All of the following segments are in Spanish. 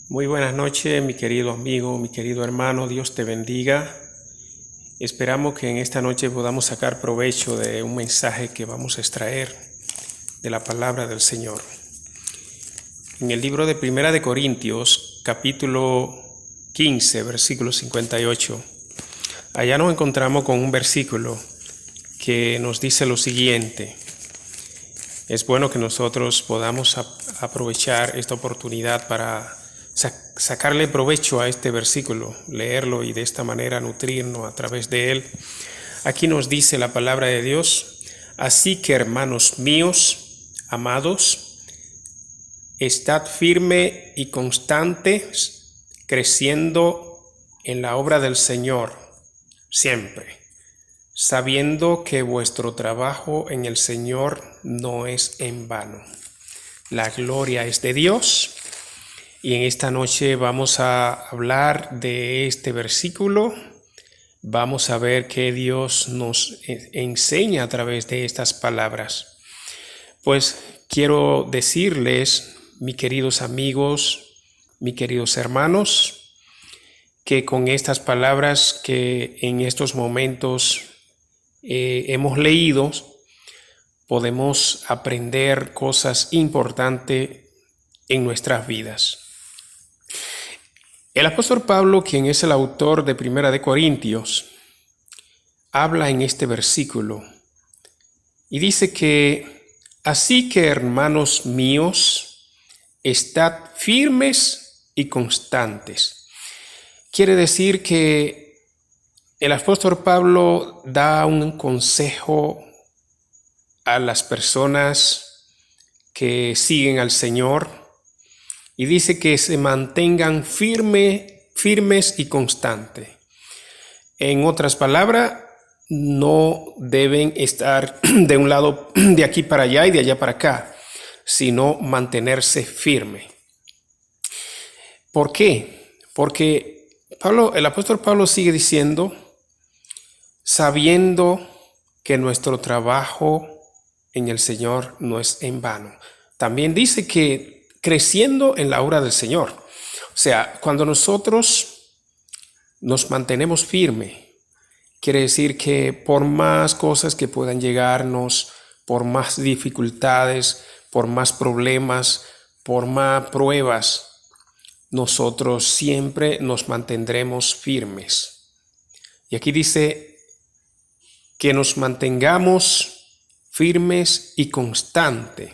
Muy buenas noches, mi querido amigo, mi querido hermano, Dios te bendiga. Esperamos que en esta noche podamos sacar provecho de un mensaje que vamos a extraer de la palabra del Señor. En el libro de Primera de Corintios, capítulo 15, versículo 58, allá nos encontramos con un versículo que nos dice lo siguiente. Es bueno que nosotros podamos aprovechar esta oportunidad para sacarle provecho a este versículo, leerlo y de esta manera nutrirnos a través de él. Aquí nos dice la palabra de Dios: así que, hermanos míos, amados, estad firme y constantes, creciendo en la obra del Señor siempre, sabiendo que vuestro trabajo en el Señor no es en vano. La gloria es de Dios. Y en esta noche vamos a hablar de este versículo. Vamos a ver qué Dios nos enseña a través de estas palabras. Pues quiero decirles, mis queridos amigos, mis queridos hermanos, que con estas palabras que en estos momentos hemos leído, podemos aprender cosas importantes en nuestras vidas. El apóstol Pablo, quien es el autor de Primera de Corintios, habla en este versículo y dice que, así que, hermanos míos, estad firmes y constantes. Quiere decir que el apóstol Pablo da un consejo a las personas que siguen al Señor y dice que se mantengan firmes y constantes. En otras palabras, no deben estar de un lado de aquí para allá y de allá para acá, sino mantenerse firme. ¿Por qué? Porque el apóstol Pablo sigue diciendo, sabiendo que nuestro trabajo en el Señor no es en vano. También dice que creciendo en la obra del Señor. O sea, cuando nosotros nos mantenemos firmes, quiere decir que por más cosas que puedan llegarnos, por más dificultades, por más problemas, por más pruebas, nosotros siempre nos mantendremos firmes. Y aquí dice que nos mantengamos firmes y constantes,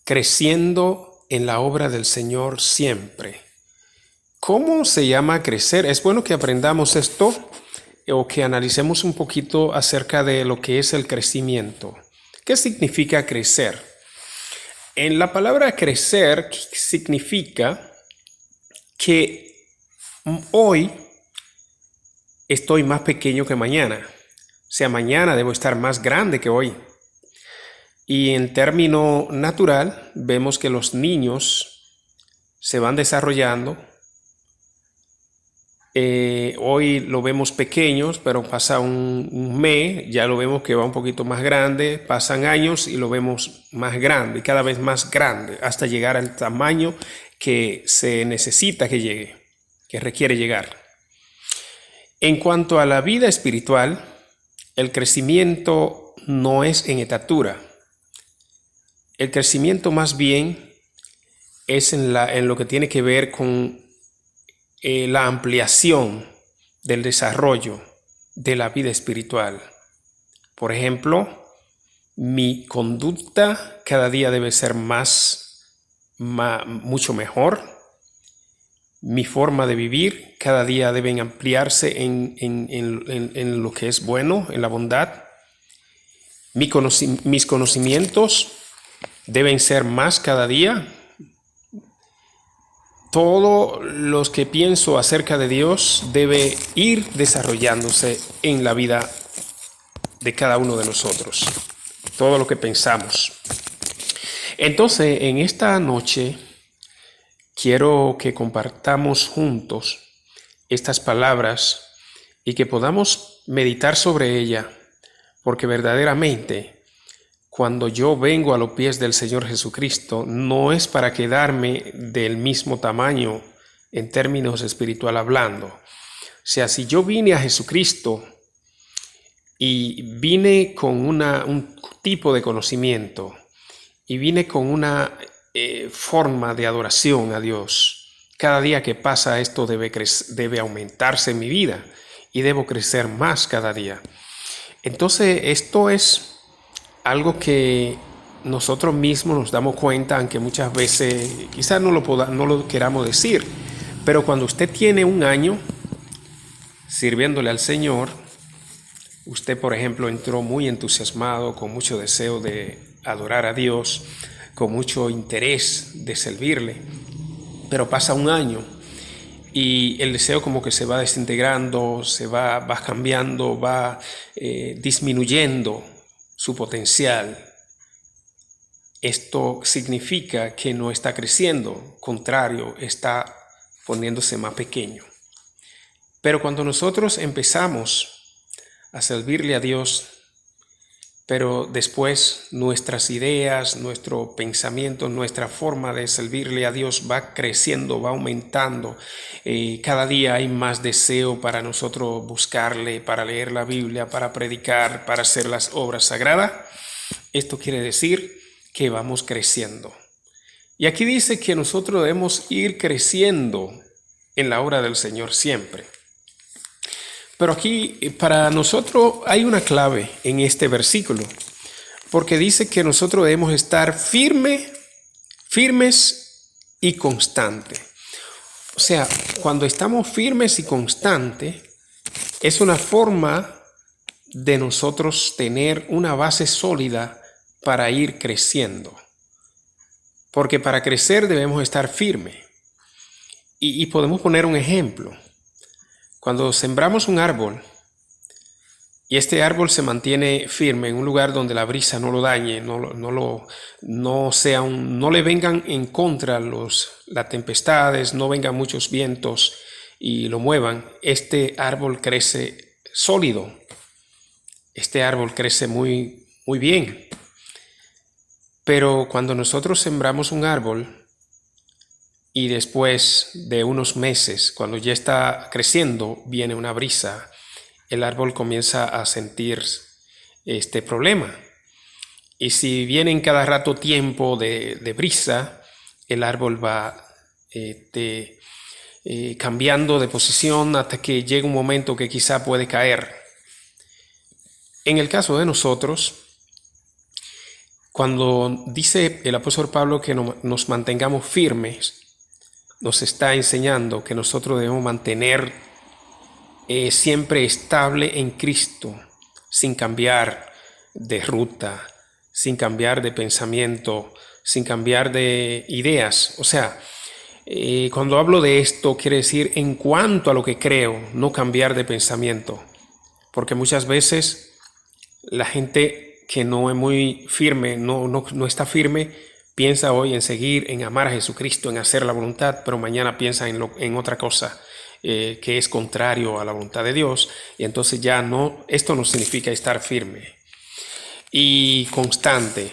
creciendo en la obra del Señor siempre. ¿Cómo se llama crecer? Es bueno que aprendamos esto o que analicemos un poquito acerca de lo que es el crecimiento. ¿Qué significa crecer? En la palabra crecer significa que hoy estoy más pequeño que mañana. O sea, mañana debo estar más grande que hoy. Y en término natural, vemos que los niños se van desarrollando. Hoy lo vemos pequeños, pero pasa un mes, ya lo vemos que va un poquito más grande, pasan años y lo vemos más grande, cada vez más grande, hasta llegar al tamaño que se necesita que llegue, que requiere llegar. En cuanto a la vida espiritual, el crecimiento no es en estatura. El crecimiento más bien es en lo que tiene que ver con la ampliación del desarrollo de la vida espiritual. Por ejemplo, mi conducta cada día debe ser mucho mejor. Mi forma de vivir cada día debe ampliarse en lo que es bueno, en la bondad. Mis conocimientos deben ser más cada día. Todo lo que pienso acerca de Dios debe ir desarrollándose en la vida de cada uno de nosotros. Todo lo que pensamos. Entonces, en esta noche, quiero que compartamos juntos estas palabras y que podamos meditar sobre ellas, porque verdaderamente cuando yo vengo a los pies del Señor Jesucristo, no es para quedarme del mismo tamaño en términos espiritual hablando. O sea, si yo vine a Jesucristo y vine con un tipo de conocimiento y vine con una forma de adoración a Dios, cada día que pasa esto debe aumentarse en mi vida y debo crecer más cada día. Entonces esto es algo que nosotros mismos nos damos cuenta, aunque muchas veces quizás no lo queramos decir, pero cuando usted tiene un año sirviéndole al Señor, usted, por ejemplo, entró muy entusiasmado, con mucho deseo de adorar a Dios, con mucho interés de servirle, pero pasa un año y el deseo como que se va desintegrando, va cambiando, va disminuyendo su potencial. Esto significa que no está creciendo, contrario, está poniéndose más pequeño. Pero cuando nosotros empezamos a servirle a Dios, pero después nuestras ideas, nuestro pensamiento, nuestra forma de servirle a Dios va creciendo, va aumentando. Cada día hay más deseo para nosotros buscarle, para leer la Biblia, para predicar, para hacer las obras sagradas. Esto quiere decir que vamos creciendo. Y aquí dice que nosotros debemos ir creciendo en la obra del Señor siempre. Pero aquí para nosotros hay una clave en este versículo, porque dice que nosotros debemos estar firmes y constantes. O sea, cuando estamos firmes y constantes, es una forma de nosotros tener una base sólida para ir creciendo. Porque para crecer debemos estar firmes. Y podemos poner un ejemplo. Cuando sembramos un árbol y este árbol se mantiene firme en un lugar donde la brisa no lo dañe, no le vengan en contra las tempestades, no vengan muchos vientos y lo muevan, este árbol crece sólido, este árbol crece muy, muy bien. Pero cuando nosotros sembramos un árbol y después de unos meses, cuando ya está creciendo, viene una brisa, el árbol comienza a sentir este problema. Y si viene en cada rato tiempo de brisa, el árbol va cambiando de posición hasta que llega un momento que quizá puede caer. En el caso de nosotros, cuando dice el apóstol Pablo que nos mantengamos firmes, nos está enseñando que nosotros debemos mantener siempre estable en Cristo, sin cambiar de ruta, sin cambiar de pensamiento, sin cambiar de ideas. O sea, cuando hablo de esto, quiere decir en cuanto a lo que creo, no cambiar de pensamiento. Porque muchas veces la gente que no es muy firme, no está firme, piensa hoy en seguir, en amar a Jesucristo, en hacer la voluntad, pero mañana piensa en otra cosa que es contrario a la voluntad de Dios. Y entonces ya esto no significa estar firme. Y constante,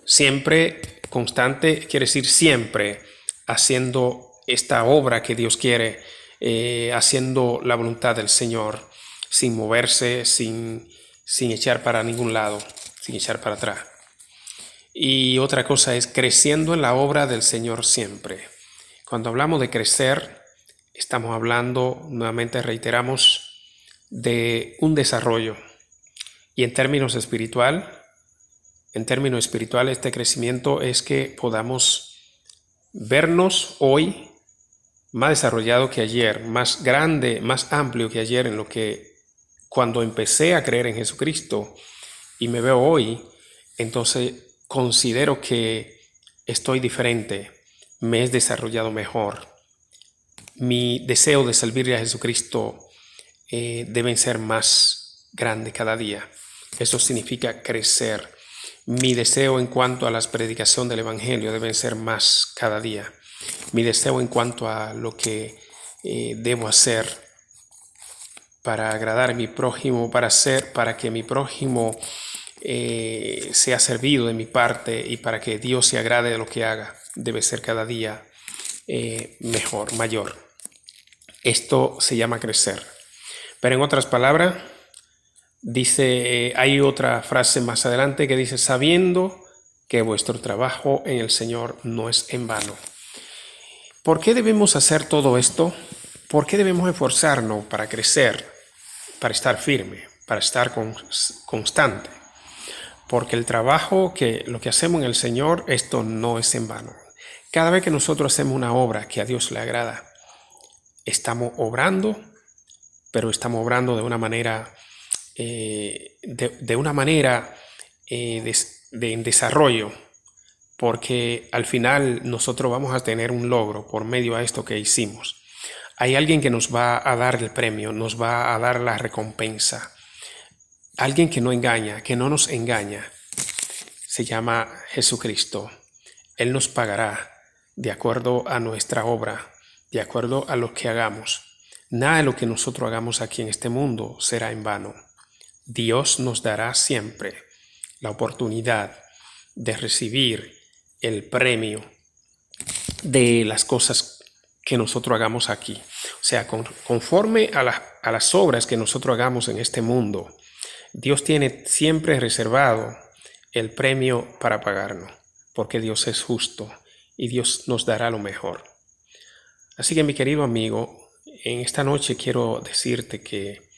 siempre, constante quiere decir siempre haciendo esta obra que Dios quiere, haciendo la voluntad del Señor, sin moverse, sin echar para ningún lado, sin echar para atrás. Y otra cosa es creciendo en la obra del Señor siempre. Cuando hablamos de crecer, estamos hablando, nuevamente reiteramos, de un desarrollo. Y en términos espirituales, este crecimiento es que podamos vernos hoy más desarrollado que ayer, más grande, más amplio que ayer, en lo que cuando empecé a creer en Jesucristo y me veo hoy, entonces considero que estoy diferente, me he desarrollado mejor. Mi deseo de servirle a Jesucristo debe ser más grande cada día. Eso significa crecer. Mi deseo en cuanto a la predicación del Evangelio debe ser más cada día. Mi deseo en cuanto a lo que debo hacer para agradar a mi prójimo, para que mi prójimo sea servido de mi parte y para que Dios se agrade de lo que haga, debe ser cada día mejor, mayor. Esto se llama crecer. Pero en otras palabras, dice, hay otra frase más adelante que dice, sabiendo que vuestro trabajo en el Señor no es en vano. ¿Por qué debemos hacer todo esto? ¿Por qué debemos esforzarnos para crecer, para estar firme, para estar constante? Porque el trabajo, lo que hacemos en el Señor, esto no es en vano. Cada vez que nosotros hacemos una obra que a Dios le agrada, estamos obrando, pero estamos obrando de una manera, en desarrollo, porque al final nosotros vamos a tener un logro por medio de esto que hicimos. Hay alguien que nos va a dar el premio, nos va a dar la recompensa. Alguien que no engaña, que no nos engaña, se llama Jesucristo. Él nos pagará de acuerdo a nuestra obra, de acuerdo a lo que hagamos. Nada de lo que nosotros hagamos aquí en este mundo será en vano. Dios nos dará siempre la oportunidad de recibir el premio de las cosas que nosotros hagamos aquí. O sea, conforme a las obras que nosotros hagamos en este mundo, Dios tiene siempre reservado el premio para pagarnos, porque Dios es justo y Dios nos dará lo mejor. Así que mi querido amigo, en esta noche quiero decirte que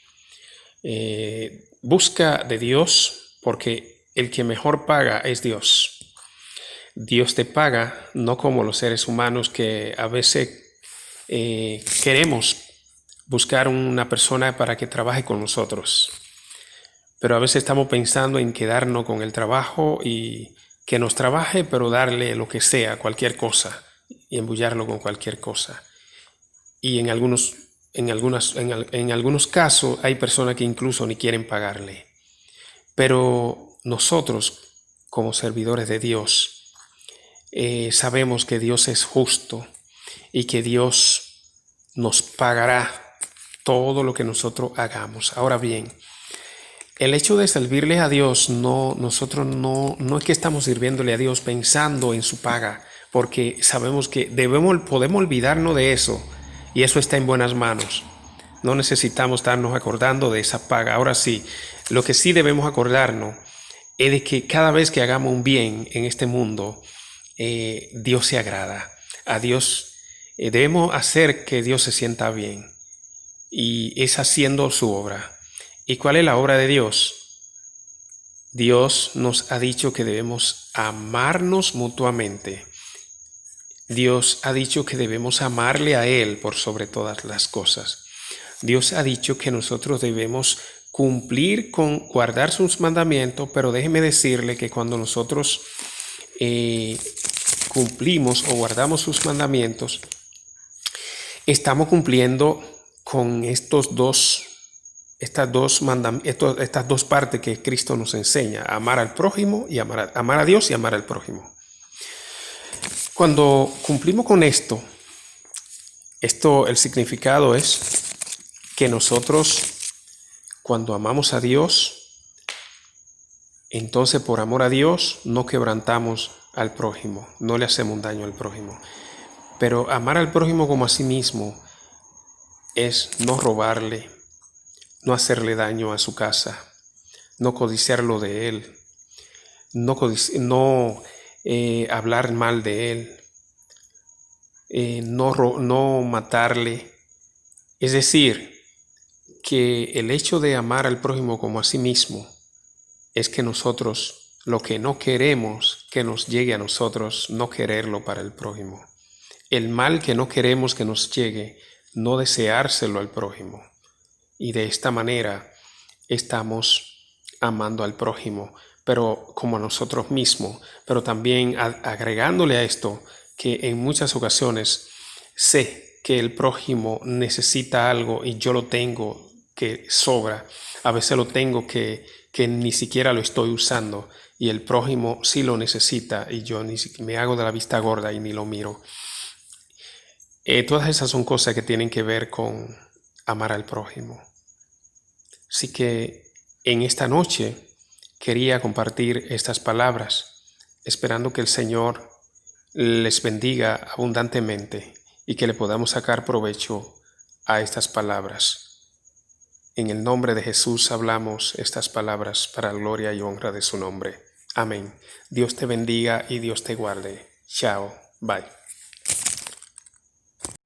busca de Dios, porque el que mejor paga es Dios. Dios te paga, no como los seres humanos que a veces queremos buscar una persona para que trabaje con nosotros. Pero a veces estamos pensando en quedarnos con el trabajo y que nos trabaje, pero darle lo que sea, cualquier cosa, y embullarlo con cualquier cosa. Y en algunos casos hay personas que incluso ni quieren pagarle. Pero nosotros, como servidores de Dios, sabemos que Dios es justo y que Dios nos pagará todo lo que nosotros hagamos. Ahora bien, el hecho de servirle a Dios, nosotros no es que estamos sirviéndole a Dios pensando en su paga, porque sabemos que podemos olvidarnos de eso, y eso está en buenas manos. No necesitamos estarnos acordando de esa paga. Ahora sí, lo que sí debemos acordarnos es de que cada vez que hagamos un bien en este mundo, Dios se agrada. A Dios debemos hacer que Dios se sienta bien, y es haciendo su obra. ¿Y cuál es la obra de Dios? Dios nos ha dicho que debemos amarnos mutuamente. Dios ha dicho que debemos amarle a Él por sobre todas las cosas. Dios ha dicho que nosotros debemos cumplir con guardar sus mandamientos, pero déjeme decirle que cuando nosotros cumplimos o guardamos sus mandamientos, estamos cumpliendo con estas dos partes que Cristo nos enseña: amar al prójimo y amar a Dios y amar al prójimo. Cuando cumplimos con esto, el significado es que nosotros, cuando amamos a Dios, entonces por amor a Dios no quebrantamos al prójimo, no le hacemos un daño al prójimo. Pero amar al prójimo como a sí mismo es no robarle, no hacerle daño a su casa, no codiciarlo de él, no hablar mal de él, no matarle. Es decir, que el hecho de amar al prójimo como a sí mismo es que nosotros, lo que no queremos que nos llegue a nosotros, no quererlo para el prójimo. El mal que no queremos que nos llegue, no deseárselo al prójimo. Y de esta manera estamos amando al prójimo, pero como a nosotros mismos, pero también agregándole a esto que en muchas ocasiones sé que el prójimo necesita algo y yo lo tengo que sobra. A veces lo tengo que ni siquiera lo estoy usando, y el prójimo sí lo necesita y yo me hago de la vista gorda y ni lo miro. Todas esas son cosas que tienen que ver con amar al prójimo. Así que en esta noche quería compartir estas palabras, esperando que el Señor les bendiga abundantemente y que le podamos sacar provecho a estas palabras. En el nombre de Jesús hablamos estas palabras para gloria y honra de su nombre. Amén. Dios te bendiga y Dios te guarde. Chao. Bye.